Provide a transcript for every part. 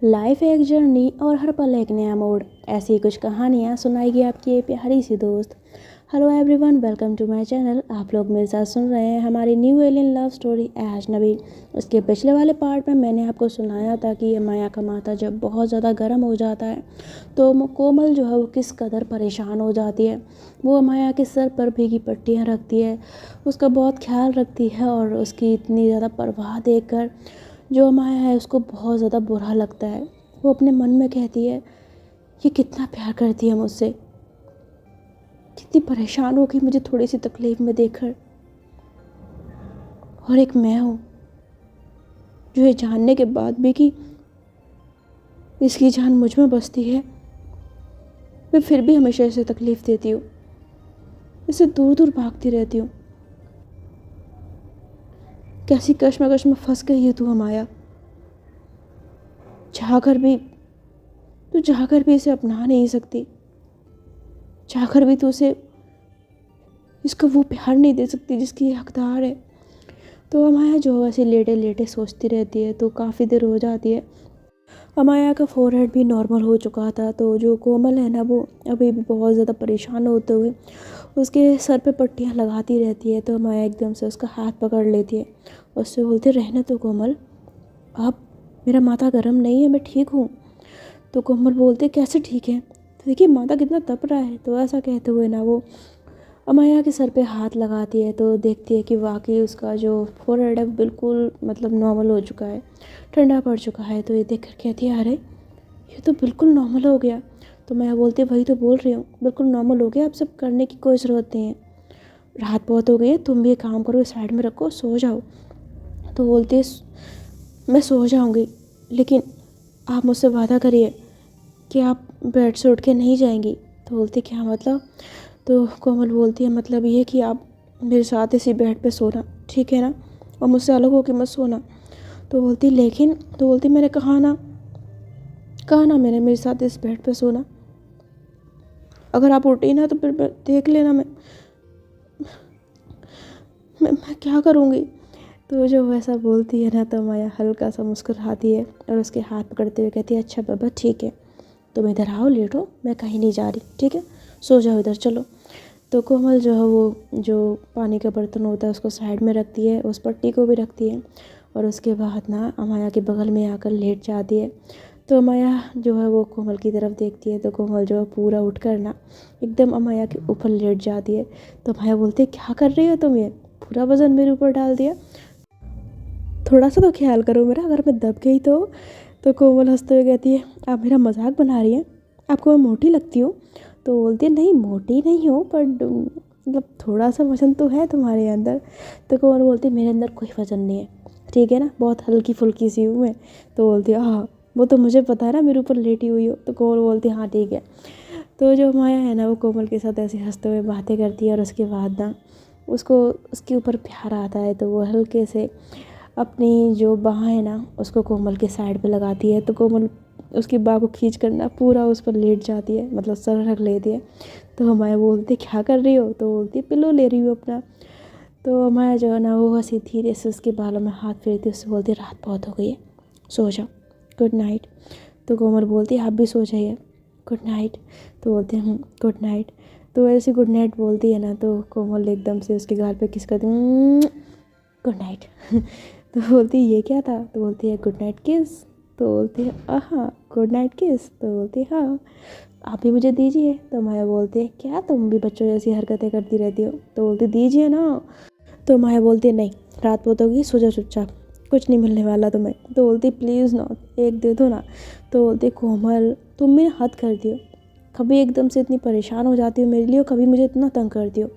Life है एक journey और हर पल एक नया मोड़। ऐसी ही कुछ कहानियाँ सुनाएगी आपकी ये प्यारी सी दोस्त। Hello everyone, welcome to my channel. आप लोग मेरे साथ सुन रहे हैं हमारी न्यू एलियन लव स्टोरी अजनबी। उसके पिछले वाले पार्ट में मैंने आपको सुनाया था कि ये माया का माथा जब बहुत ज़्यादा गर्म हो जाता है तो कोमल जो है वो किस कदर परेशान हो जाती है। वो माया के सर पर भीगी पट्टियाँ रखती है, उसका बहुत ख्याल रखती है और उसकी इतनी ज़्यादा परवाह देखकर जो माया है उसको बहुत ज़्यादा बुरा लगता है। वो अपने मन में कहती है ये कितना प्यार करती है मुझसे, कितनी परेशान होगी मुझे थोड़ी सी तकलीफ़ में देखकर। और एक मैं हूँ जो ये जानने के बाद भी कि इसकी जान मुझ में बसती है, मैं फिर भी हमेशा इसे तकलीफ़ देती हूँ, इससे दूर दूर भागती रहती हूँ। कैसी कश्मकश में फंस गई है तू माया। चाहकर भी इसे अपना नहीं सकती, चाहकर भी तू उसे इसको वो प्यार नहीं दे सकती जिसकी ये हकदार है। तो अमाया जो ऐसे लेटे लेटे सोचती रहती है तो काफ़ी देर हो जाती है। अमाया का फोरहेड भी नॉर्मल हो चुका था, तो जो कोमल है ना वो अभी भी बहुत ज़्यादा परेशान होते हुए उसके सर पे पट्टियाँ लगाती रहती है। तो अमाया एकदम से उसका हाथ पकड़ लेती है, उससे बोलती रहने तो कोमल, अब मेरा माथा गर्म नहीं है, मैं ठीक हूँ। तो कोमल बोलते कैसे ठीक है, तो देखिए माथा कितना तप रहा है। तो ऐसा कहते हुए ना वो अमाया के सर पे हाथ लगाती है तो देखती है कि वाकई उसका जो फोरहेड है बिल्कुल मतलब नॉर्मल हो चुका है, ठंडा पड़ चुका है। तो ये देखकर कहती है अरे ये तो बिल्कुल नॉर्मल हो गया। तो मैं बोलती वही तो बोल रही हूँ, बिल्कुल नॉर्मल हो गया, अब सब करने की कोई ज़रूरत नहीं है। रात बहुत हो गई है, तुम भी एक काम करो, साइड में रखो, सो जाओ। तो बोलती है मैं सो जाऊँगी, लेकिन आप मुझसे वादा करिए कि आप बेड से उठ के नहीं जाएंगी। तो बोलती क्या मतलब। तो कोमल बोलती है मतलब ये कि आप मेरे साथ इसी बेड पे सोना, ठीक है ना, और मुझसे अलग होकर मत सोना। तो बोलती लेकिन, तो बोलती मैंने कहा ना मैंने मेरे साथ इस बेड पे सोना, अगर आप उठी ना तो फिर देख लेना मैं क्या करूँगी। तो जो वैसा बोलती है ना तो माया हल्का सा मुस्कुराती है और उसके हाथ पकड़ते हुए कहती है अच्छा बाबा ठीक है, तुम इधर आओ, लेटो, मैं कहीं नहीं जा रही, ठीक है, सो जाओ इधर, चलो। तो कोमल जो है वो जो पानी का बर्तन होता है उसको साइड में रखती है, उस पट्टी को भी रखती है और उसके बाद ना अमाया के बगल में आकर लेट जाती है। तो अमाया जो है वो कोमल की तरफ देखती है तो कोमल जो है पूरा उठकर ना एकदम अमाया के ऊपर लेट जाती है। तो अमाया बोलती है क्या कर रही हो तुम, ये पूरा वज़न मेरे ऊपर डाल दिया, थोड़ा सा तो ख्याल करो मेरा, अगर मैं दब गई तो। तो कोमल हंसते हुए कहती है आप मेरा मजाक बना रही हैं, आपको मैं मोटी लगती हूँ। तो बोलती है नहीं मोटी नहीं हूँ, पर मतलब थोड़ा सा वजन तो है तुम्हारे अंदर। तो कोमल बोलती है मेरे अंदर कोई वजन नहीं है, ठीक है ना, बहुत हल्की फुल्की सी हूँ मैं। तो बोलती है हाँ वो तो मुझे पता है ना, मेरे ऊपर लेटी हुई हो। तो कोमल बोलती है हाँ ठीक है। तो जो माया है ना वो कोमल के साथ ऐसे हंसते हुए बातें करती है और उसके बाद ना उसको उसके ऊपर प्यार आता है। तो वो हल्के से अपनी जो बाँह है ना उसको कोमल के साइड पे लगाती है। तो कोमल उसकी बाँह को खींच कर ना पूरा उस पर लेट जाती है, मतलब सर रख लेती है। तो माया बोलती क्या कर रही हो, तो बोलती पिलो ले रही हूँ अपना। तो माया जो है ना वो हंसी धीरे से उसके बालों में हाथ फेरती, उससे बोलती रात बहुत हो गई है, सो जाओ, गुड नाइट। तो कोमल बोलती आप भी सो जाइए, गुड नाइट। तो बोलते हैं गुड नाइट। तो ऐसे गुड नाइट बोलती है ना तो कोमल एकदम से उसके गाल पे किस करती गुड नाइट। तो बोलती ये क्या था, तो बोलती है गुड नाइट किस। तो बोलती है हाँ गुड नाइट किस। तो बोलती है हाँ आप भी मुझे दीजिए। तो माया बोलती है क्या तुम भी बच्चों जैसी हरकतें करती रहती हो। तो बोलती दीजिए ना। तो माया बोलती है नहीं रात बहुत होगी, सो जाओ चुपचाप, कुछ नहीं मिलने वाला तुम्हें। तो बोलती प्लीज़ ना, एक दे दो ना। तो बोलती कोमल तुम भी हद करती हो, कभी एकदम से इतनी परेशान हो जाती हो मेरे लिए, कभी मुझे इतना तंग करती हो,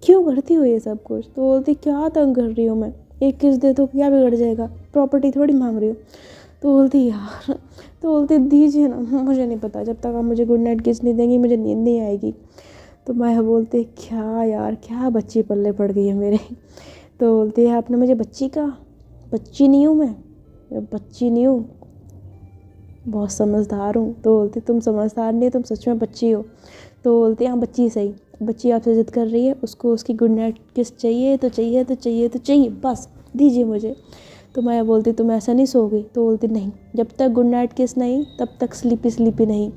क्यों करती हो ये सब कुछ। तो बोलती क्या तंग कर रही हूँ मैं, एक किस दे तो क्या बिगड़ जाएगा, प्रॉपर्टी थोड़ी मांग रही हो। तो बोलती यार, तो बोलती दीजिए ना, मुझे नहीं पता, जब तक आप मुझे गुड नाइट किस नहीं देंगी मुझे नींद नहीं आएगी। तो मैं बोलती क्या यार, क्या बच्ची पल्ले पड़ गई है मेरे। तो बोलती है आपने मुझे बच्ची कहा, बच्ची नहीं हूँ मैं बच्ची नहीं हूँ, बहुत समझदार हूँ। तो बोलती तुम समझदार नहीं, तुम सच में बच्ची हो। तो बोलती हाँ बच्ची सही, बच्ची आपसे जिद कर रही है, उसको उसकी गुड नाइट किस चाहिए तो चाहिए तो चाहिए तो चाहिए, बस दीजिए मुझे। तो माया बोलती तुम ऐसा नहीं सोओगी? तो बोलती नहीं, जब तक गुड नाइट किस नहीं तब तक स्लीपी स्लीपी नहीं।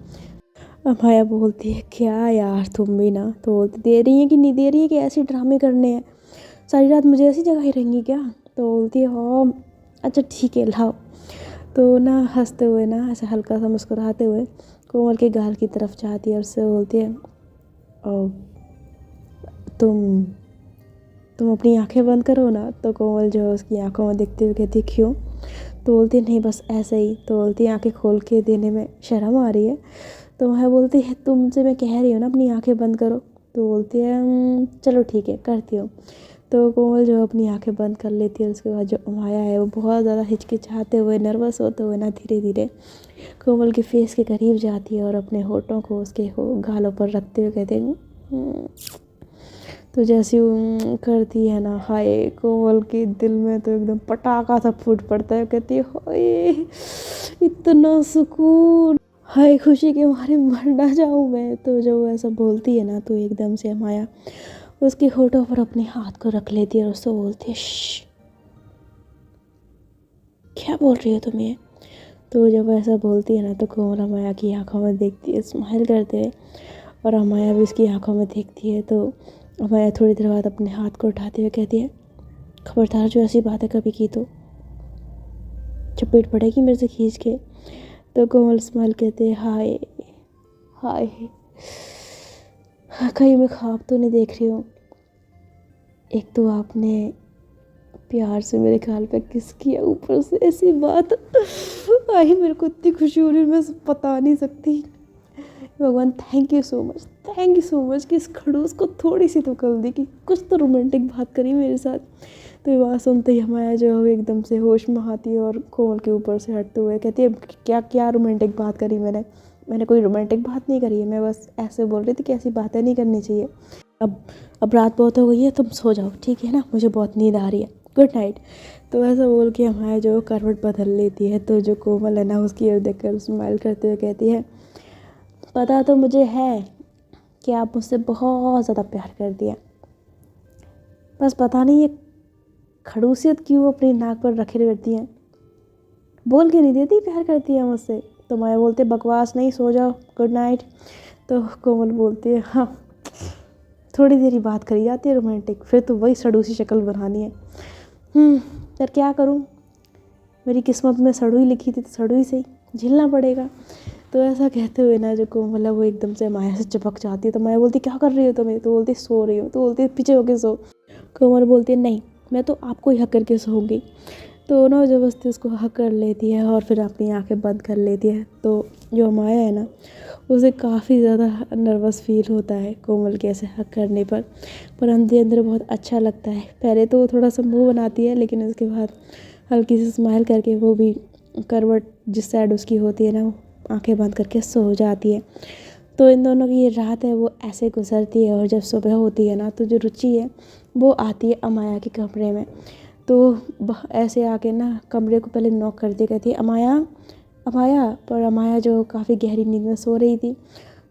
अब माया बोलती है क्या यार तुम भी ना। तो बोलती दे रही है कि नहीं दे रही है, कि ऐसे ड्रामे करने हैं, सारी रात मुझे ऐसी जगह ही रहेंगी क्या? तो बोलती है हाँ अच्छा ठीक है लाओ। तो ना हंसते हुए ना ऐसे हल्का सा मुस्कुराते हुए कोमल के गाल की तरफ जाती है और उससे बोलती है ओ तुम अपनी आंखें बंद करो ना। तो कोमल जो है उसकी आंखों में देखते हुए कहती है क्यों? तो बोलती है नहीं बस ऐसे ही। तो बोलती है आंखें खोल के देने में शर्म आ रही है। तो वह बोलती है तुमसे मैं कह रही हूँ ना अपनी आंखें बंद करो। तो बोलती है चलो ठीक है करती हूँ। तो कोमल जो अपनी आंखें बंद कर लेती है। उसके बाद जो माया है वो बहुत ज़्यादा हिचकिचाते हुए नर्वस होते हुए ना धीरे धीरे कोमल के फेस के करीब जाती है और अपने होठों को उसके गालों पर रखते हुए कहते हैं तो जैसी वो करती है ना, हाय कोमल के दिल में तो एकदम पटाखा सा फूट पड़ता है। कहती है हाय इतना सुकून, हाय खुशी के मारे मर ना जाऊँ मैं। तो जब वो ऐसा बोलती है ना तो एकदम से माया उसके होठों पर अपने हाथ को रख लेती है और उससे बोलती है क्या बोल रही हो तुम ये? तो जब ऐसा बोलती है ना तो कोमल माया की आंखों में देखती है स्माइल करते हुए और अमाया भी उसकी आंखों में देखती है। तो अमाया थोड़ी देर बाद अपने हाथ को उठाते हुए कहती है खबरदार जो ऐसी बातें कभी की तो चपेट पड़ेगी मेरे से खींच के। तो कोमल स्माइल कहते हैं हाय हाय कहीं मैं ख्वाब तो नहीं देख रही हूँ? एक तो आपने प्यार से मेरे गाल पे किस किया, ऊपर से ऐसी बात आई, मेरे को इतनी खुशी हो रही है मैं बता नहीं सकती। भगवान थैंक यू सो मच कि इस खड़ूस को थोड़ी सी तो अकल दी कि कुछ तो रोमांटिक बात करी मेरे साथ। तो ये बात सुनते ही माया जो है एकदम से होश में आती है और कोमल के ऊपर से हटते हुए कहती है क्या क्या रोमांटिक बात करी मैंने कोई रोमांटिक बात नहीं करी है, मैं बस ऐसे बोल रही थी कि ऐसी बातें नहीं करनी चाहिए। अब रात बहुत हो गई है, तुम सो जाओ ठीक है ना, मुझे बहुत नींद आ रही है, गुड नाइट। तो ऐसा बोल के हमारा जो करवट बदल लेती है। तो जो कोमल है ना उसकी ओर देखकर स्माइल करते हुए कहती है पता तो मुझे है कि आप मुझसे बहुत ज़्यादा प्यार करती हैं, बस पता नहीं ये खड़ूसियत क्यों अपनी नाक पर रखे रहती हैं, बोल के नहीं देती प्यार करती है मुझसे। तो माया बोलते बकवास नहीं, सो जाओ, गुड नाइट। तो कोमल बोलती है हाँ थोड़ी देर ही बात करी जाती है रोमांटिक, फिर तो वही सड़ूसी शक्ल बनानी है। यार क्या करूँ, मेरी किस्मत में सड़ू ही लिखी थी तो सड़ू ही सही, झेलना पड़ेगा। तो ऐसा कहते हुए ना जो कोमल है वो एकदम से माया से चिपक जाती है। तो माया बोलती क्या कर रही हो तुम्हें? तो बोलती सो रही हो। तो बोलती पीछे होके सो। कोमल बोलती है नहीं मैं तो आपको ही हक करके सोऊंगी। तो ना ज़बरदस्ती उसको हक कर लेती है और फिर अपनी आंखें बंद कर लेती है। तो जो माया है ना उसे काफ़ी ज़्यादा नर्वस फील होता है कोमल के ऐसे हक करने पर अंदर अंदर बहुत अच्छा लगता है। पहले तो वो थोड़ा सा मुँह बनाती है लेकिन उसके बाद हल्की सी स्माइल करके वो भी करवट जिस साइड उसकी होती है ना वो आंखें बंद करके सो जाती है। तो इन दोनों की ये रात है वो ऐसे गुजरती है और जब सुबह होती है ना तो जो रुचि है वो आती है अमाया के कमरे में। तो ऐसे आके ना कमरे को पहले नॉक करती कहती है अमाया अमाया। पर अमाया जो काफ़ी गहरी नींद में सो रही थी।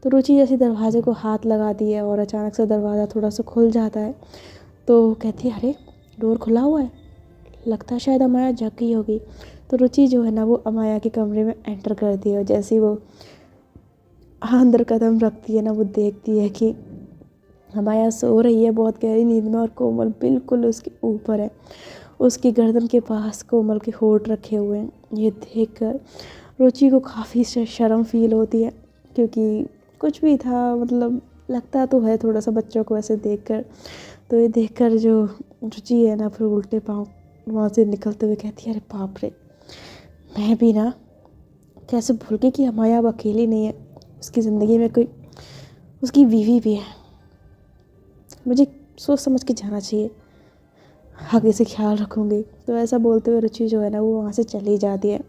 तो रुचि जैसे दरवाजे को हाथ लगाती है और अचानक से दरवाज़ा थोड़ा सा खुल जाता है। तो कहती है अरे डोर खुला हुआ है, लगता है शायद अमाया जग गई होगी। तो रुचि जो है ना वो अमाया के कमरे में एंटर करती है और जैसे ही वो अंदर कदम रखती है ना वो देखती है कि अमाया सो रही है बहुत गहरी नींद में और कोमल बिल्कुल उसके ऊपर है, उसकी गर्दन के पास कोमल के होंठ रखे हुए हैं। ये देखकर रुचि को काफ़ी शर्म फील होती है क्योंकि कुछ भी था मतलब लगता तो है थोड़ा सा बच्चों को ऐसे देखकर। तो ये देखकर जो रुचि है ना फिर उल्टे पाँव वहाँ से निकलते हुए कहती है अरे बाप रे, मैं भी ना कैसे भूल गई कि अमाया अब अकेली नहीं है, उसकी ज़िंदगी में कोई उसकी बीवी भी है, मुझे सोच समझ के जाना चाहिए, आगे से ख्याल रखूँगी। तो ऐसा बोलते हुए रुचि जो है ना वो वहाँ से चली जाती है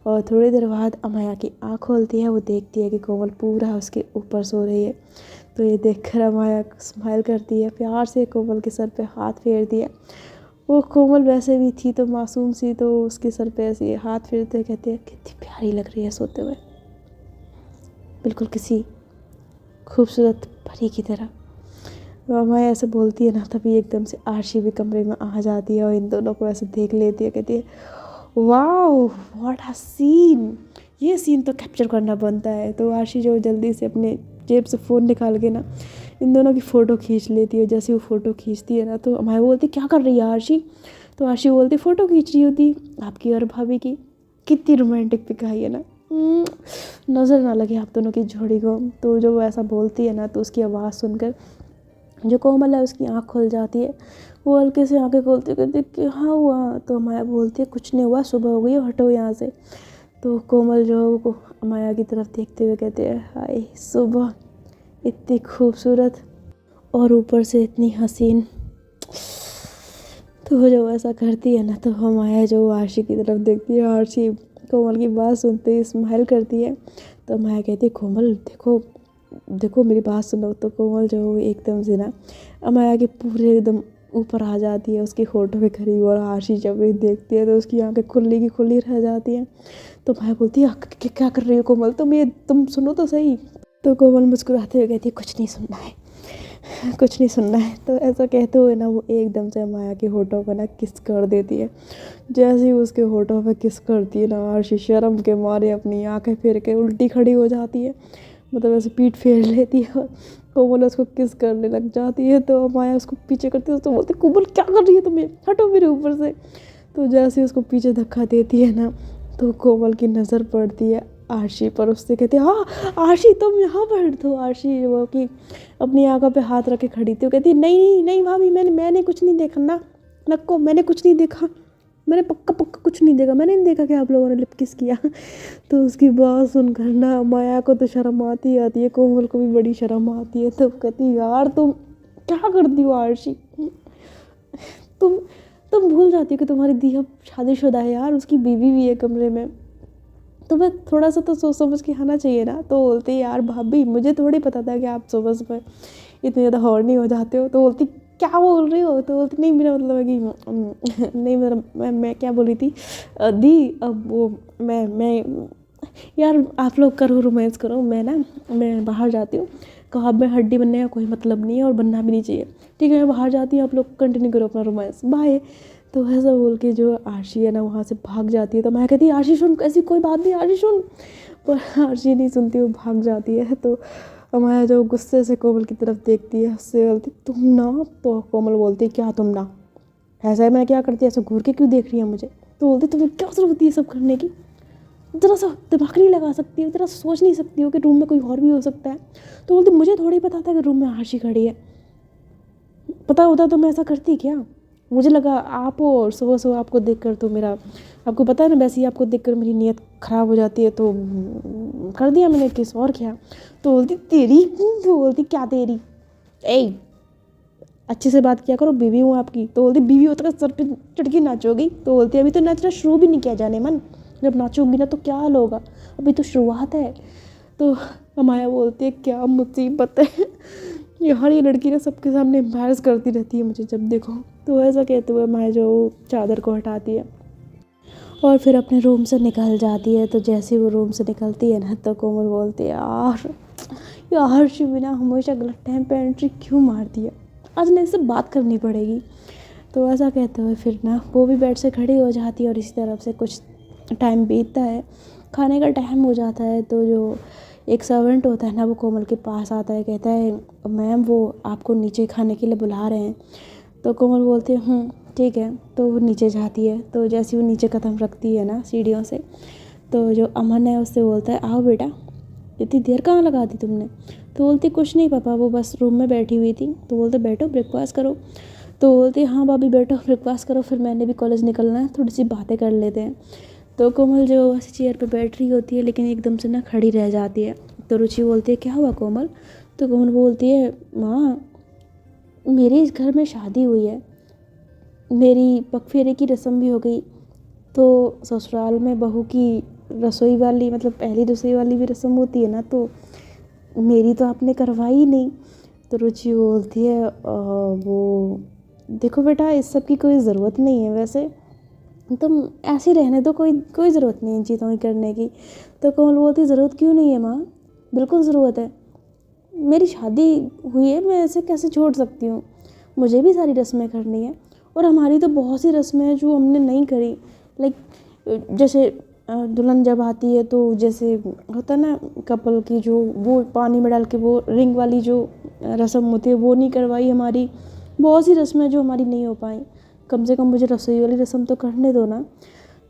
और थोड़ी देर बाद अमाया की आँख खोलती है। वो देखती है कि कोमल पूरा उसके ऊपर सो रही है। तो ये देखकर अमाया स्माइल करती है, प्यार से कोमल के सर पे हाथ फेरती है। वो कोमल वैसे भी थी तो मासूम सी, तो उसके सर पे ऐसे हाथ फेरते कहते हैं कितनी प्यारी लग रही है सोते हुए, बिल्कुल किसी खूबसूरत परी की तरह। माया ऐसे बोलती है ना, तभी एकदम से आरशी भी कमरे में आ जाती है और इन दोनों को ऐसे देख लेती है, कहती है वाओ व्हाट अ सीन, ये सीन तो कैप्चर करना बनता है। तो आरशी जो जल्दी से अपने जेब से फ़ोन निकाल के ना इन दोनों की फ़ोटो खींच लेती है। जैसे वो फ़ोटो खींचती है ना तो माया बोलती क्या कर रही है आरशी, तो आरशी बोलती फ़ोटो खींच रही होती आपकी और भाभी की। कितनी रोमांटिक पिक आई है ना। नज़र ना लगे आप दोनों की जोड़ी को। तो जो वो ऐसा बोलती है ना तो उसकी आवाज़ सुनकर जो कोमल है उसकी आँख खुल जाती है। वो हल्के से आँखें खोलती है, कहती क्या हुआ, तो माया बोलती है कुछ नहीं हुआ, सुबह हो गई है, हटो यहाँ से। तो कोमल जो है वो माया की तरफ देखते हुए कहते हैं हाय सुबह, इतनी खूबसूरत और ऊपर से इतनी हसीन। तो वो जो ऐसा करती है ना तो हम माया जो आरशी की तरफ देखती है, आरशी कोमल की बात सुनते ही स्माइल करती है। तो माया कहती है कोमल देखो देखो मेरी बात सुनो। तो कोमल जो वो एकदम से ना माया के पूरे एकदम ऊपर आ जाती है, उसके होठों के करीब, और आरशी जब भी देखती है तो उसकी आंखें खुली की खुली रह जाती हैं। तो माया बोलती है क्या कर रही हो कोमल, तुम सुनो तो सही। तो कोमल मुस्कुराते हुए कहती है कुछ नहीं सुनना है, कुछ नहीं सुनना है। तो ऐसा कहते हुए ना वो एकदम से माया के होठों पर ना किस कर देती है। जैसे ही उसके होठों पे किस करती है ना आरशी शर्म के मारे अपनी आंखें फेर के उल्टी खड़ी हो जाती है, मतलब ऐसे पीठ फेर लेती है और कोमल उसको किस करने लग जाती है। तो माया उसको पीछे करती है तो बोलती कोमल क्या कर रही है तुम्हें, हटो मेरे ऊपर से। तो जैसे ही उसको पीछे धक्का देती है ना तो कोमल की नज़र पड़ती है आरशी पर, उससे कहती है हाँ आरशी तुम यहाँ पर। तो आरशी वो कि अपनी आंखों पे हाथ रख के खड़ी थी, वो कहती है नहीं नहीं भाभी मैंने कुछ नहीं देखा ना, नक्को मैंने कुछ नहीं देखा, मैंने पक्का पक्का कुछ नहीं देखा, मैंने नहीं देखा कि आप लोगों ने लिप किस किया। तो उसकी बात सुनकर ना माया को तो शर्म आती है, कोमल को भी बड़ी शर्म आती है। तो कहती यार तुम क्या करती हो आरशी, तुम तुम भूल जाती हो कि तुम्हारी दी अब शादीशुदा है यार, उसकी बीवी भी है कमरे में, तुम्हें थोड़ा सा तो सोच समझ के आना चाहिए ना। तो बोलती यार भाभी मुझे थोड़ी पता था कि आप सुबह सुबह इतने ज़्यादा हॉर्नी हो जाते हो। तो बोलती क्या बोल रही हो, तो बोलती नहीं मेरा मतलब है कि नहीं मेरा मैं क्या बोल रही थी दी, अब वो मैं यार आप लोग करो रोमांस करो, मैं बाहर जाती हूँ, कहाँ में हड्डी बनने का कोई मतलब नहीं है और बनना भी नहीं चाहिए, ठीक है मैं बाहर जाती हूँ, आप लोग कंटिन्यू करो अपना रोमांस, बाय। तो ऐसा बोल के जो आरशी है ना वहाँ से भाग जाती है। तो मैं कहती आरशी सुन, ऐसी कोई बात नहीं आरशी सुन, पर आरशी नहीं सुनती, वो भाग जाती है। तो मैं जो गुस्से से कोमल की तरफ देखती है, उससे बोलती तुम ना, तो कोमल बोलती क्या तुम ना, ऐसा है मैं क्या करती है, ऐसे घूर के क्यों देख रही है मुझे। तो बोलती तुम्हें क्या जरूरत होती है सब करने की, जरा सा दिमाग नहीं लगा सकती हो, जरा सोच नहीं सकती हो कि रूम में कोई और भी हो सकता है। तो बोलती मुझे थोड़ी पता था कि रूम में आरशी खड़ी है, पता होता तो मैं ऐसा करती क्या, मुझे लगा आप हो और सुबह सुबह आपको देखकर तो मेरा, आपको पता है ना वैसे ही आपको देखकर मेरी नीयत ख़राब हो जाती है, तो कर दिया मैंने किस, और क्या। तो बोलती तेरी, तो बोलती क्या तेरी, ए अच्छे से बात किया करो, बीवी हूँ आपकी। तो बोलती बीवी होता सर पे चढ़ के नाचोगी। तो बोलती अभी तो नाचना शुरू भी नहीं किया जाने मन, जब नाचोगी ना तो क्या हाल होगा, अभी तो शुरुआत है। तो माया बोलती है क्या मुसीबत है यार, ये लड़की ना सबके सामने एम्बैरस करती रहती है मुझे जब देखो। तो ऐसा कहते हुए माया जो चादर को हटाती है और फिर अपने रूम से निकल जाती है। तो जैसे वो रूम से निकलती है ना तो कोमल बोलती है यार यार शिविना हमेशा गलत टाइम पे एंट्री क्यों मारती है, आज ना इससे बात करनी पड़ेगी। तो ऐसा कहते हुए फिर ना वो भी बेड से खड़ी हो जाती है और इसी तरफ से कुछ टाइम बीतता है, खाने का टाइम हो जाता है। तो जो एक सर्वेंट होता है ना वो कोमल के पास आता है, कहता है मैम वो आपको नीचे खाने के लिए बुला रहे हैं। तो कोमल बोलती है ठीक है। तो वो नीचे जाती है। तो जैसे वो नीचे कदम रखती है ना सीढ़ियों से, तो जो अमन है उससे बोलता है आओ बेटा, इतनी देर कहाँ लगा दी तुमने। तो बोलती कुछ नहीं पापा, वो बस रूम में बैठी हुई थी। तो बोलते बैठो ब्रेकफास्ट करो। तो बोलती हाँ भाभी बैठो ब्रेकफास्ट करो, फिर मैंने भी कॉलेज निकलना है, थोड़ी सी बातें कर लेते हैं। तो कोमल जो ऐसी चेयर पे बैठ रही होती है लेकिन एकदम से ना खड़ी रह जाती है। तो रुचि बोलती है क्या हुआ कोमल। तो कोमल बोलती है माँ मेरे इस घर में शादी हुई है, मेरी पगफेरे की रस्म भी हो गई, तो ससुराल में बहू की रसोई वाली मतलब पहली रसोई वाली भी रस्म होती है ना, तो मेरी तो आपने करवाई ही नहीं। तो रुचि बोलती है वो देखो बेटा इस सब की कोई ज़रूरत नहीं है, वैसे तुम ऐसे ही रहने दो, कोई ज़रूरत नहीं इन चीज़ों की करने की। तो कोमल बोलती ज़रूरत क्यों नहीं है माँ, बिल्कुल ज़रूरत है, मेरी शादी हुई है, मैं ऐसे कैसे छोड़ सकती हूँ, मुझे भी सारी रस्में करनी है। और हमारी तो बहुत सी रस्में हैं जो हमने नहीं करी। लाइक जैसे दुल्हन जब आती है तो जैसे होता है ना कपल की जो वो पानी में डाल के वो रिंग वाली जो रस्म होती है वो नहीं करवाई हमारी। बहुत सी रस्में जो हमारी नहीं हो पाई। कम से कम मुझे रसोई वाली रस्म तो करने दो ना।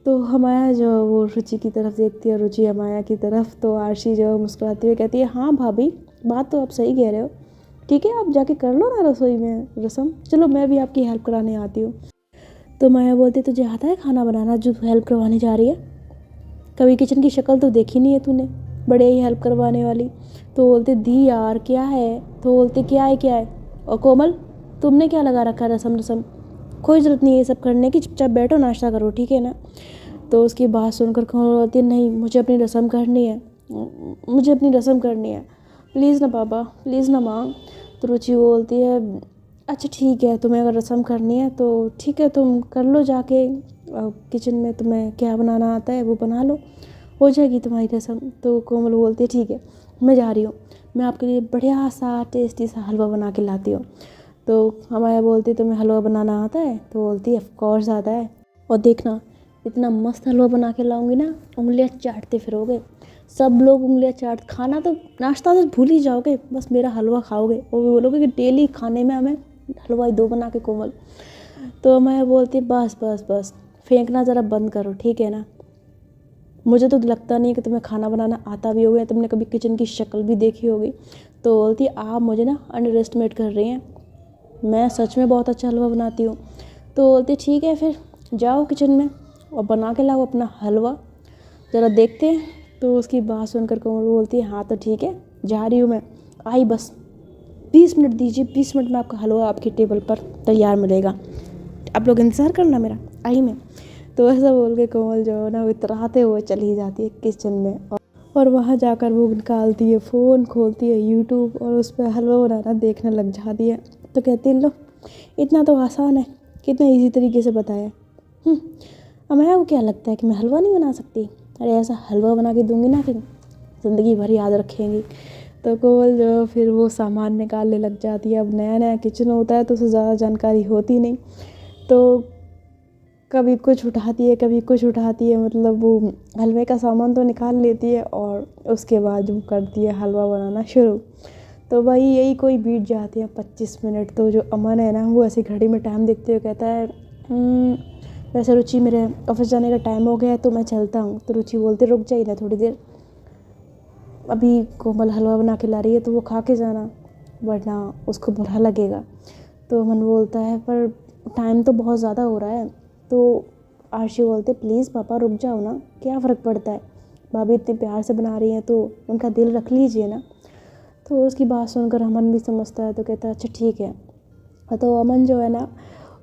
तो हमाया जो वो रुचि की तरफ देखती है, रुचि हमाया की तरफ, तो आरशी जो मुस्कुराती हुई कहती है हाँ भाभी, बात तो आप सही कह रहे हो, ठीक है आप जाके कर लो ना रसोई में रस्म, चलो मैं भी आपकी हेल्प कराने आती हूँ। तो माया बोलती तुझे आता है खाना बनाना जो हेल्प करवाने जा रही है? कभी किचन की शक्ल तो देखी नहीं है तूने, बड़े ही हेल्प करवाने वाली। तो बोलते दी यार क्या है, तो बोलते क्या है। और कोमल तुमने क्या लगा रखा है रस्म रस्म, कोई ज़रूरत नहीं है ये सब करने की, चुपचाप बैठो नाश्ता करो ठीक है ना। तो उसकी बात सुनकर कोमल बोलती है नहीं मुझे अपनी रस्म करनी है, मुझे अपनी रस्म करनी है, प्लीज़ ना पापा, प्लीज़ ना माँ। तो रुचि बोलती है अच्छा ठीक है, तुम्हें अगर रस्म करनी है तो ठीक है तुम कर लो जाके किचन में, तुम्हें क्या बनाना आता है वो बना लो, हो जाएगी तुम्हारी रस्म। तो कोमल बोलती है ठीक है मैं जा रही हूँ, मैं आपके लिए बढ़िया सा टेस्टी सा हलवा बना के लाती हूँ। तो हमारा बोलती है तुम्हें हलवा बनाना आता है? तो बोलती है ऑफ कोर्स आता है, और देखना इतना मस्त हलवा बना के लाऊंगी ना, उंगलियां चाटते फिरोगे, सब लोग उंगलियां चाट, खाना तो नाश्ता तो भूल ही जाओगे, बस मेरा हलवा खाओगे और वो बोलोगे कि डेली खाने में हमें हलवा ही दो बना के कोमल। तो मैं बोलती बस बस बस फेंकना ज़रा बंद करो ठीक है ना, मुझे तो लगता नहीं है कि तुम्हें खाना बनाना आता भी होगा, तुमने कभी किचन की शक्ल भी देखी होगी। तो बोलती आप मुझे ना अंडर एस्टिमेट कर रही हैं, मैं सच में बहुत अच्छा हलवा बनाती हूँ। तो बोलती ठीक है फिर जाओ किचन में और बना के लाओ अपना हलवा, ज़रा देखते हैं। तो उसकी बात सुनकर कोमल बोलती है हाँ तो ठीक है जा रही हूँ मैं, आई बस 20 मिनट दीजिए, 20 मिनट में आपका हलवा आपकी टेबल पर तैयार मिलेगा, आप लोग इंतज़ार करना मेरा, आई मैं। तो ऐसा बोल के कोमल जो है ना वो इतराते हुए चली जाती है किचन में, और वहाँ जाकर वो निकालती है फ़ोन, खोलती है यूट्यूब और उस पर हलवा बनाना देखने लग जाती है। तो कहती है लो इतना तो आसान है, कितना इजी तरीके से बताया। अमाया को क्या लगता है कि मैं हलवा नहीं बना सकती? अरे ऐसा हलवा बना के दूंगी ना फिर ज़िंदगी भर याद रखेंगी। तो कोमल जो फिर वो सामान निकालने लग जाती है। अब नया नया किचन होता है तो उसे ज़्यादा जानकारी होती नहीं, तो कभी कुछ उठाती है कभी कुछ उठाती है, मतलब वो हलवे का सामान तो निकाल लेती है और उसके बाद वो करती है हलवा बनाना शुरू। तो भाई यही कोई बीत जाती है 25 मिनट। तो जो अमन है ना वो ऐसी घड़ी में टाइम देखते हुए कहता है वैसे रुचि मेरे ऑफिस जाने का टाइम हो गया है तो मैं चलता हूँ। तो रुचि बोलती रुक जाइए ना थोड़ी देर, अभी कोमल हलवा बना के ला रही है तो वो खा के जाना वरना उसको बुरा लगेगा। तो अमन बोलता है पर टाइम तो बहुत ज़्यादा हो रहा है। तो आरशी बोलते प्लीज़ पापा रुक जाओ ना, क्या फ़र्क पड़ता है, भाभी इतने प्यार से बना रही हैं तो उनका दिल रख लीजिए ना। तो उसकी बात सुनकर अमन भी समझता है तो कहता है अच्छा ठीक है। तो अमन जो है ना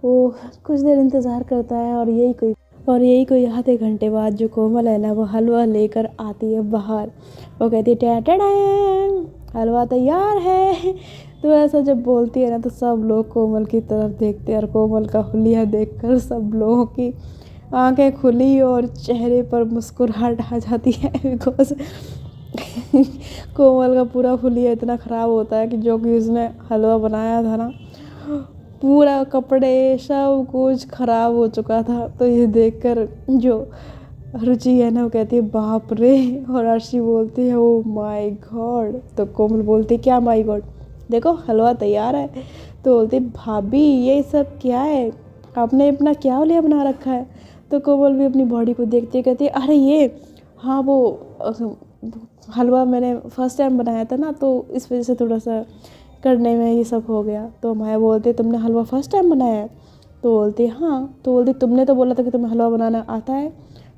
वो कुछ देर इंतज़ार करता है और यही कोई आधे घंटे बाद जो कोमल है ना वो हलवा लेकर आती है बाहर। वो कहती है टैटडैं हलवा तैयार है। तो ऐसा जब बोलती है ना तो सब लोग कोमल की तरफ देखते हैं और कोमल का हुलिया देखकर सब लोगों की आंखें खुली और चेहरे पर मुस्कुराहट आ जाती है, बिकॉज कोमल का पूरा हुलिया इतना ख़राब होता है कि जो कि उसने हलवा बनाया था ना पूरा कपड़े सब कुछ ख़राब हो चुका था। तो ये देखकर जो रुचि है ना वो कहती है बाप रे, और अर्शी बोलती है ओ माय गॉड। तो कोमल बोलती है क्या माय गॉड, देखो हलवा तैयार है। तो बोलती भाभी ये सब क्या है, आपने अपना क्या हुलिया बना रखा है? तो कोमल भी अपनी बॉडी को देखती है कहती है अरे ये हाँ वो हलवा मैंने फर्स्ट टाइम बनाया था ना तो इस वजह से थोड़ा सा करने में ये सब हो गया। तो माया बोलती तुमने हलवा फर्स्ट टाइम बनाया है? तो बोलती हाँ। तो बोलती तुमने तो बोला था कि तुम्हें हलवा बनाना आता है,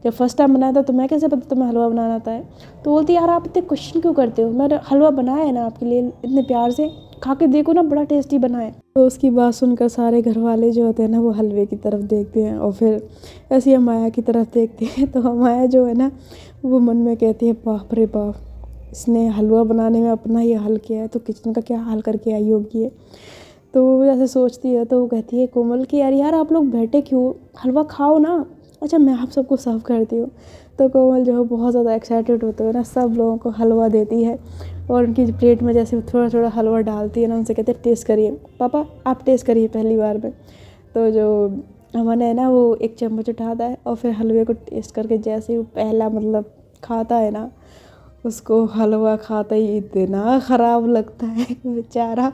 जब फर्स्ट टाइम बनाया था तो मैं कैसे पता तुम्हें हलवा बनाना आता है? तो बोलती यार आप इतने क्वेश्चन क्यों करते हो, मैंने हलवा बनाया है ना आपके लिए इतने प्यार से, खा के देखो ना बड़ा टेस्टी बना है। तो उसकी बात सुनकर सारे घर वाले जो होते हैं ना वो हलवे की तरफ देखते हैं और फिर ऐसे ही माया की तरफ देखते हैं। तो माया जो है ना वो मन में कहती है बाप रे बाप, इसने हलवा बनाने में अपना ही हाल किया है तो किचन का क्या हाल करके आई होगी है। तो वो ऐसे सोचती है तो वो कहती है कोमल कि यार आप लोग बैठे क्यों, हलवा खाओ ना, अच्छा मैं आप सबको सर्व करती हूँ। तो कोमल जो है बहुत ज़्यादा एक्साइटेड होते हुए ना सब लोगों को हलवा देती है और उनकी प्लेट में जैसे थोड़ा थोड़ा हलवा डालती है ना, उनसे कहते हैं टेस्ट करिए पापा, आप टेस्ट करिए पहली बार में। तो जो अमन है ना वो एक चम्मच उठाता है और फिर हलवे को टेस्ट करके जैसे ही वो पहला मतलब खाता है ना, उसको हलवा खाता ही इतना ख़राब लगता है बेचारा,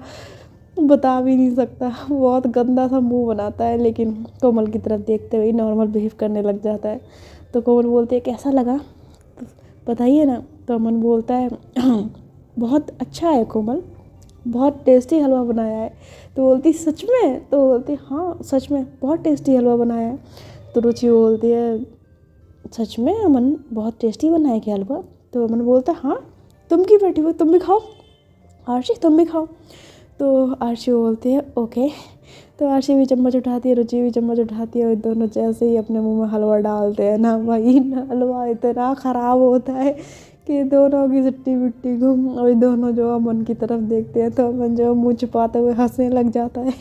बता भी नहीं सकता। बहुत गंदा सा मुंह बनाता है, लेकिन कोमल की तरफ देखते हुए नॉर्मल बिहेव करने लग जाता है। तो कोमल बोलती है कैसा लगा तो बताइए ना। तो अमन बोलता है बहुत अच्छा है कोमल, बहुत टेस्टी हलवा बनाया है। तो बोलती सच में? तो बोलती हाँ सच में बहुत टेस्टी हलवा बनाया है। तो रुचि बोलती है सच में अमन बहुत टेस्टी बनाया है क्या हलवा? तो अमन बोलता है हाँ, तुम क्यों बैठी हो, तुम भी खाओ, आरशी तुम भी खाओ। तो आरशी बोलती है ओके। तो आरशी भी चम्मच उठाती है, रुचि भी चम्मच उठाती है और दोनों जैसे ही अपने मुंह में हलवा डालते हैं ना भाई, ना हलवा इतना ख़राब होता है कि दोनों की सिट्टी मिट्टी घूम, और दोनों जो अमन की तरफ देखते हैं तो अमन जो मुँह छुपाते हुए हंसने लग जाता है।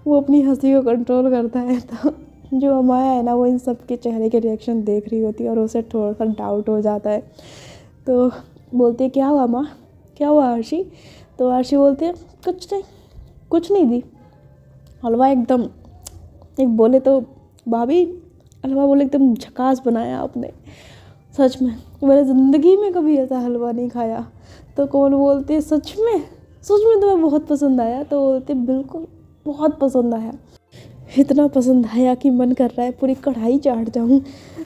वो अपनी हंसी को कंट्रोल करता है। तो जो अमाया है ना वो इन सब के चेहरे के रिएक्शन देख रही होती है और उसे थोड़ा सा डाउट हो जाता है। तो बोलती है क्या हुआ माँ, क्या हुआ आरशी? तो आरशी बोलती है कुछ नहीं दी, हलवा एकदम, एक बोले तो भाभी हलवा बोले एकदम झकास बनाया आपने, सच में मैंने ज़िंदगी में कभी ऐसा हलवा नहीं खाया। तो कौन बोलती है सच में तुम्हें बहुत पसंद आया? तो बोलती बिल्कुल बहुत पसंद आया, इतना पसंद आया कि मन कर रहा है पूरी कढ़ाई चाट जाऊँ।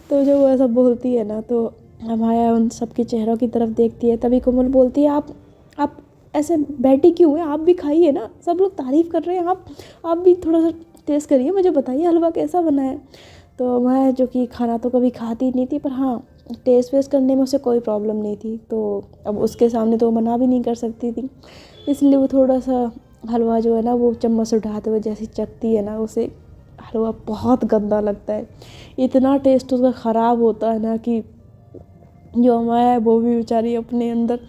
तो जब वो ऐसा बोलती है ना तो अमाया उन सबके चेहरों की तरफ देखती है। तभी कोमल बोलती है आप ऐसे बैठी क्यों है, आप भी खाइए ना, सब लोग तारीफ़ कर रहे हैं, आप भी थोड़ा सा टेस्ट करिए, मुझे बताइए हलवा कैसा बना है। तो मैं जो कि खाना तो कभी खाती नहीं थी, पर हाँ टेस्ट वेस्ट करने में उसे कोई प्रॉब्लम नहीं थी। तो अब उसके सामने तो मना भी नहीं कर सकती थी, इसलिए वो थोड़ा सा हलवा जो है ना वो चम्मच उठाते हुए जैसे चखती है ना, उसे हलवा बहुत गंदा लगता है, इतना टेस्ट उसका ख़राब होता है ना कि जो अमाया है वो भी बेचारी अपने अंदर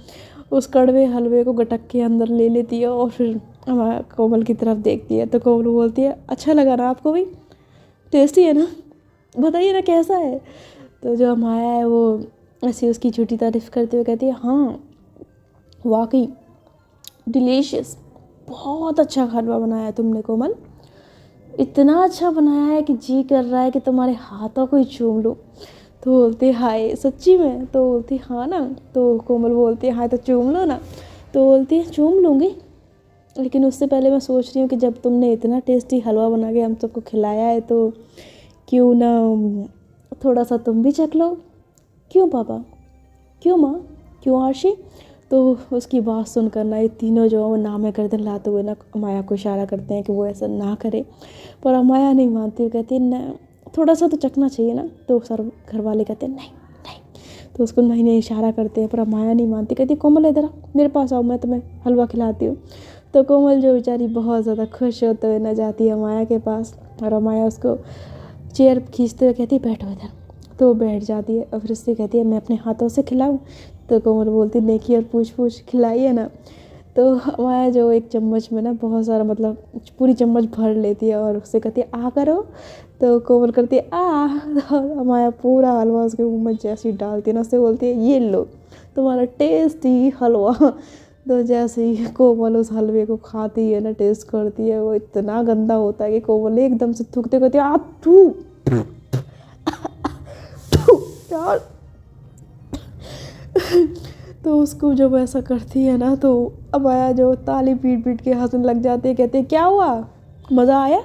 उस कड़वे हलवे को गटक के अंदर ले लेती है और फिर अमाया कोमल की तरफ देखती है। तो कोमल बोलती है अच्छा लगा ना आपको भी, टेस्टी है ना, बताइए ना कैसा है। तो जो अमाया है वो ऐसी उसकी झूठी तारीफ़ करते हुए कहती है हाँ वाकई डिलीशियस, बहुत अच्छा हलवा बनाया है तुमने कोमल, इतना अच्छा बनाया है कि जी कर रहा है कि तुम्हारे हाथों को ही चूम लूँ। तो बोलती हाय सच्ची में? तो बोलती हाँ ना। तो कोमल बोलती है हाँ तो चूम लो ना। तो बोलती है चूम लूँगी, लेकिन उससे पहले मैं सोच रही हूँ कि जब तुमने इतना टेस्टी हलवा बना के हम सबको खिलाया है तो क्यों ना थोड़ा सा तुम भी चख लो। क्यों पापा, क्यों माँ, क्यों आरशी? तो उसकी बात सुनकर ना ये तीनों जो वो नामे गर्दन लाते हुए ना अमाया को इशारा करते हैं कि वो ऐसा ना करे, पर अमाया नहीं मानती, वो कहती है न थोड़ा सा तो चखना चाहिए ना। तो सर घर वाले कहते हैं नहीं नहीं, तो उसको नहीं इशारा करते हैं, पर अमाया नहीं मानती, कहती कोमल इधर आ, मेरे पास आओ, मैं तुम्हें हलवा खिलाती हूँ। तो कोमल जो बेचारी बहुत ज़्यादा खुश होते हुए ना जाती है अमाया के पास, और अमाया उसको चेयर खींचते हुए कहती है बैठो इधर। तो वो बैठ जाती है और फिर उससे कहती है मैं अपने हाथों से खिलाऊं? तो कोमल बोलती नेकी और पूछ खिलाइए ना। तो अमाया जो एक चम्मच में ना बहुत सारा मतलब पूरी चम्मच भर लेती है और उससे कहती है आ करो। तो कोमल करती है आ, और अमाया पूरा हलवा उसके मुँह में जैसी डालती है ना, उससे बोलती है ये लो तुम्हारा टेस्टी हलवा। तो जैसे ही कोमल उस हलवे को खाती है ना, टेस्ट करती है, वो इतना गंदा होता है कि कोमल एकदम से थूकते कहती है आप थू यार। तो उसको जब ऐसा करती है ना तो अमाया जो ताली पीट के हंसने लग जाती है, कहते हैं क्या हुआ, मज़ा आया,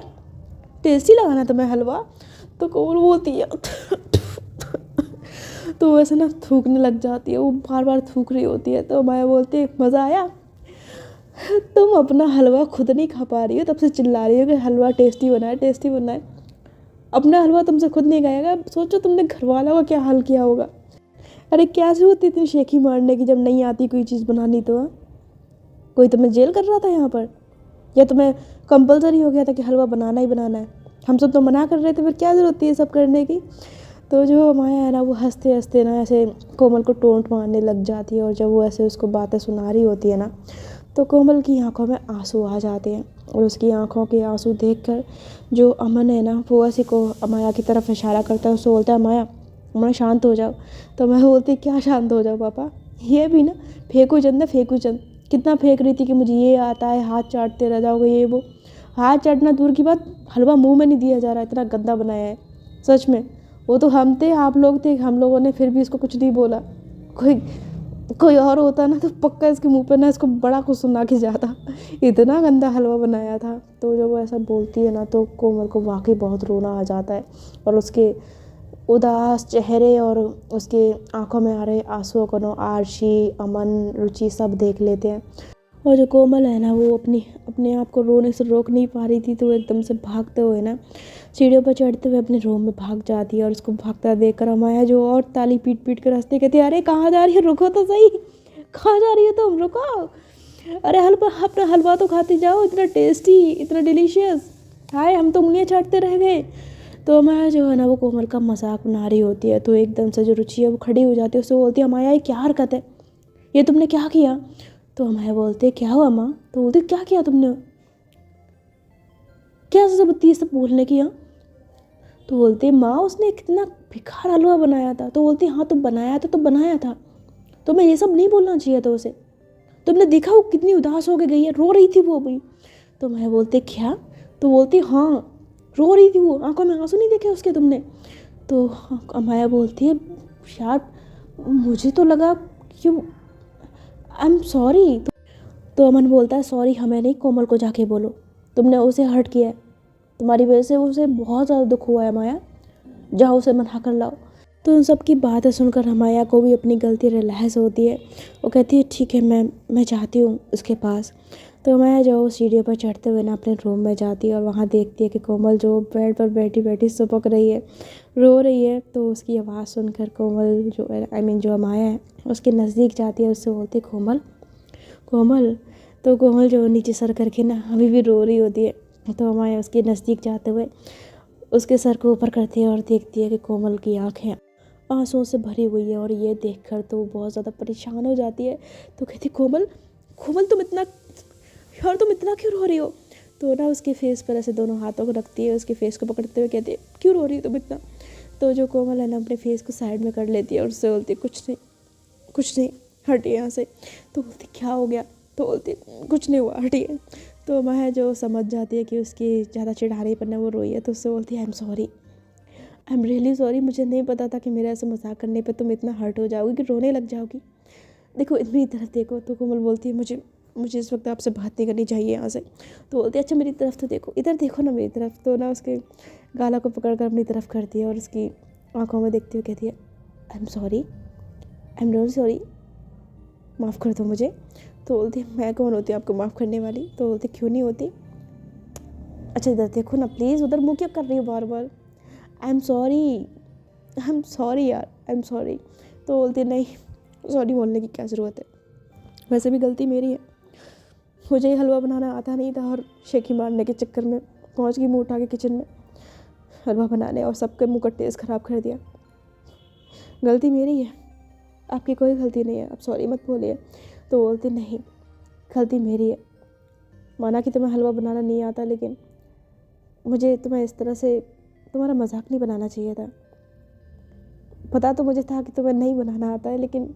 टेस्टी लगा ना तुम्हें हलवा? तो कोमल बोलती है तो वैसे ना थूकने लग जाती है, वो बार बार थूक रही होती है। तो अमाया बोलती है मज़ा आया? तुम अपना हलवा खुद नहीं खा पा रही हो, तब से चिल्ला रही हो कि हलवा टेस्टी बना है, टेस्टी बना है। अपना हलवा तुमसे खुद नहीं खाएगा, सोचो तुमने घर वालों का क्या हाल किया होगा। अरे क्या जरूरत थी इतनी शेखी मारने की, जब नहीं आती कोई चीज़ बनानी तो? कोई तुम्हें जेल कर रहा था यहाँ पर, या तुम्हें कंपलसरी हो गया था कि हलवा बनाना ही बनाना है? हम सब तो मना कर रहे थे, फिर क्या ज़रूरत थी ये सब करने की? तो जो अमाया है ना वो हंसते हंसते ना ऐसे कोमल को टोंट मारने लग जाती है, और जब वो ऐसे उसको बातें सुना रही होती है ना तो कोमल की आंखों में आंसू आ जाते हैं, और उसकी आंखों के आंसू देखकर जो अमन है ना वो ऐसे को अमाया की तरफ इशारा करता है, उससे बोलता है अमाया मैं शांत हो जाओ। तो मैं बोलती क्या शांत हो जाओ पापा, ये भी ना फेंकू चंद ना फेंकू चंद, कितना फेंक रही थी कि मुझे ये आता है, हाथ चाटते रह जाओगे ये वो। हाथ चाटना दूर की बात, हलवा मुंह में नहीं दिया जा रहा, इतना गंदा बनाया है सच में। वो तो हम थे, आप लोग थे, हम लोगों ने फिर भी इसको कुछ नहीं बोला। कोई कोई और होता ना तो पक्का इसके मुंह पे ना इसको बड़ा कुछ सुना के जाता, इतना गंदा हलवा बनाया था। तो जब वो ऐसा बोलती है ना तो कोमल को वाकई बहुत रोना आ जाता है, और उसके उदास चेहरे और उसके आंखों में आ रहे आंसुओं को ना आरशी, अमन, रुचि सब देख लेते हैं। और जो कोमल है ना वो अपने आप को रोने से रोक नहीं पा रही थी, तो वो एकदम से भागते हुए ना सीढ़ियों पर चढ़ते हुए अपने रूम में भाग जाती है। और उसको भागता देख कर अमाया जो और ताली पीट पीट कर हंसती कहती है, अरे कहाँ जा रही है, रुको तो सही, कहाँ जा रही हो तुम, रुको, अरे हलवा, अपना हलवा तो खाते जाओ, इतना टेस्टी, इतना डिलीशियस, हाय हम तो उंगलियाँ चाटते रह गए। तो अमाया जो है ना वो कोमल का मजाक बना रही होती है, तो एकदम से जो रुचि है वो खड़ी हो जाती है, उससे बोलती है, अमाया ये क्या हरकत है, ये तुमने क्या किया। तो अमाया बोलते क्या हुआ माँ। तो बोलते क्या किया तुमने, क्या जरूरत थी सब बोलने की। हाँ तो बोलते माँ उसने कितना बेकार हलवा बनाया था। तो बोलती हाँ तो बनाया था, तो बनाया था, तो मैं ये सब नहीं बोलना चाहिए था उसे, तुमने देखा वो कितनी उदास होकर गई है, रो रही थी वो भी। तो मैं बोलते क्या। तो बोलती हाँ रो रही थी वो, आंखों में आंसू नहीं देखे उसके तुमने। तो अमाया बोलती है यार मुझे तो लगा क्यों, आई एम सॉरी। तो अमन बोलता है सॉरी हमें नहीं, कोमल को जाके बोलो, तुमने उसे हर्ट किया है, तुम्हारी वजह से उसे बहुत ज़्यादा दुख हुआ है माया, जाओ उसे मना कर लाओ। तो उन सब की बातें सुनकर माया को भी अपनी गलती रियलाइज़ होती है। वो कहती है ठीक है मैं जाती हूँ उसके पास। तो माया जो सीढ़ियों पर चढ़ते हुए ना अपने रूम में जाती है और वहाँ देखती है कि कोमल जो बेड पर बैठी बैठी सुबक रही है, रो रही है। तो उसकी आवाज़ सुनकर कोमल जो जो माया है उसके नज़दीक जाती है, उससे बोलती है कोमल कोमल। तो कोमल जो नीचे सर करके ना अभी भी रो रही होती है। तो माया उसके नज़दीक जाते हुए उसके सर को ऊपर करती है और देखती है कि कोमल की आंखें आंसुओं से भरी हुई है, और ये देखकर तो वो बहुत ज़्यादा परेशान हो जाती है। तो कहती कोमल कोमल तुम इतना क्यों रो रही हो। तो ना उसके फेस पर ऐसे दोनों हाथों को रखती है, उसके फेस को पकड़ते हुए कहती है क्यों रो रही हो तुम इतना। तो जो कोमल है ना अपने फेस को साइड में कर लेती है और उससे बोलती कुछ नहीं हटिए यहाँ से। तो बोलती क्या हो गया। तो बोलती कुछ नहीं हुआ हटिए। तो वह जो समझ जाती है कि उसकी ज़्यादा चिढ़ाने पर ना वो रोई है, तो उससे बोलती है आई एम रियली सॉरी, मुझे नहीं पता था कि मेरा ऐसे मजाक करने पे तुम इतना हर्ट हो जाओगी कि रोने लग जाओगी, देखो मेरी तरफ देखो। तो कोमल बोलती है मुझे इस वक्त आपसे बात नहीं करनी चाहिए यहाँ से। तो बोलती है अच्छा मेरी तरफ तो देखो, इधर देखो ना मेरी तरफ। तो ना उसके गालों को पकड़ कर अपनी तरफ करती है और उसकी आंखों में देखती हुए कहती है आई एम रियली सॉरी, माफ़ कर दो मुझे। तो बोलती है मैं कौन होती हूँ आपको माफ़ करने वाली। तो बोलती क्यों नहीं होती, अच्छा इधर देखो ना प्लीज़, उधर मुँह क्यों कर रही हो बार बार, आई एम सॉरी यार, आई एम सॉरी। तो बोलती नहीं सॉरी बोलने की क्या ज़रूरत है, वैसे भी गलती मेरी है, मुझे ये हलवा बनाना आता नहीं था और शेखी मारने के चक्कर में पहुंच गई मुँह उठा के किचन में हलवा बनाने और सबके मुँह का टेस्ट ख़राब कर दिया, गलती मेरी है, आपकी कोई गलती नहीं है, आप सॉरी मत बोलिए। तो बोलती नहीं गलती मेरी है, माना कि तुम्हें हलवा बनाना नहीं आता, लेकिन मुझे तुम्हें इस तरह से तुम्हारा मजाक नहीं बनाना चाहिए था, पता तो मुझे था कि तुम्हें नहीं बनाना आता है, लेकिन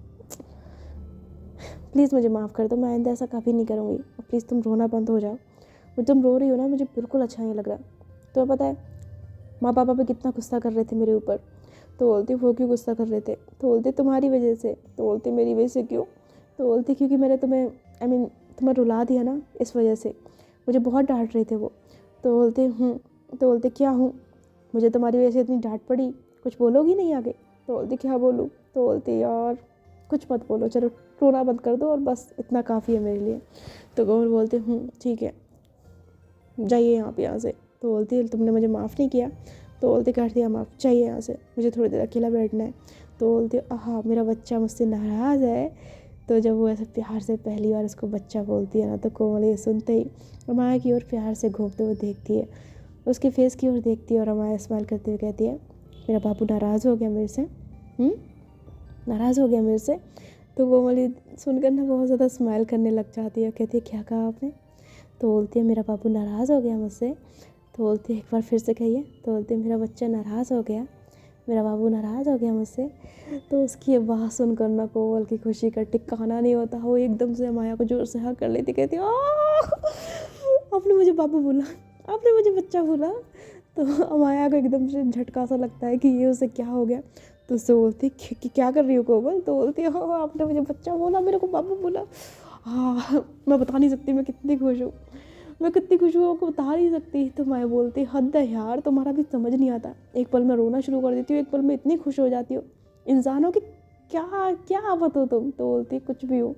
प्लीज़ मुझे माफ़ कर दो, मैं आइंदा ऐसा कभी नहीं करूँगी, और प्लीज़ तुम रोना बंद हो जाओ, तुम रो रही हो ना मुझे बिल्कुल अच्छा नहीं लग रहा। तो पता है माँ पापा भी कितना गुस्सा कर रहे थे मेरे ऊपर। तो बोलती वो क्यों गुस्सा कर रहे थे। तो बोलते तुम्हारी वजह से। तो बोलती मेरी वजह से क्यों। तो बोलती क्योंकि मैंने तुम्हें रुला दिया ना, इस वजह से मुझे बहुत डांट रहे थे वो। तो बोलते तो बोलते क्या हूँ, मुझे तुम्हारी वजह से इतनी डांट पड़ी, कुछ बोलोगी नहीं आगे। तो बोलती क्या बोलूँ। तो बोलती यार कुछ मत बोलो, चलो रोना बंद कर दो और बस इतना काफ़ी है मेरे लिए। तो कोमल बोलते ठीक है जाइए यहाँ से। तो बोलती है तुमने मुझे माफ़ नहीं किया। तो बोलती कर दिया माफ़, चाहिए यहाँ से, मुझे थोड़ी देर अकेला बैठना है। तो बोलती हाँ मेरा बच्चा मुझसे नाराज़ है। तो जब वो ऐसे प्यार से पहली बार उसको बच्चा बोलती है ना, तो कोमल ये सुनते ही अमाया की ओर प्यार से घूमते हुए देखती है, उसके फेस की ओर देखती है और अमाया स्माइल करते हुए कहती है मेरा बाबू नाराज़ हो गया मेरे से, नाराज़ हो गया मेरे से। तो कोमल ये सुनकर ना बहुत ज़्यादा स्माइल करने लग जाती है, कहती है क्या कहा आपने। तो बोलती है मेरा बाबू नाराज़ हो गया मुझसे। तो बोलती है एक बार फिर से कहिए। तो बोलती है मेरा बच्चा नाराज़ हो गया, मेरा बाबू नाराज़ हो गया मुझसे। तो उसकी ये बात सुनकर ना कोमल की खुशी का ठिकाना नहीं होता। वो एकदम से माया को ज़ोर से हग कर लेती, कहती आपने मुझे बाबू बोला, आपने मुझे बच्चा बोला। तो माया को एकदम से झटका सा लगता है कि ये उसे क्या हो गया। तो उससे बोलती कि क्या कर रही हो कोमल? तो बोलती है हाँ आपने मुझे बच्चा बोला, मेरे को बाबू बोला। हाँ मैं बता नहीं सकती मैं कितनी खुश हूँ, मैं कितनी खुश हूँ आपको बता नहीं सकती। तो मैं बोलती हद है यार, तुम्हारा भी समझ नहीं आता। एक पल में रोना शुरू कर देती हूँ, एक पल में इतनी खुश हो जाती हूँ। इंसानों की क्या क्या आफत हो तुम। तो बोलती कुछ भी हो,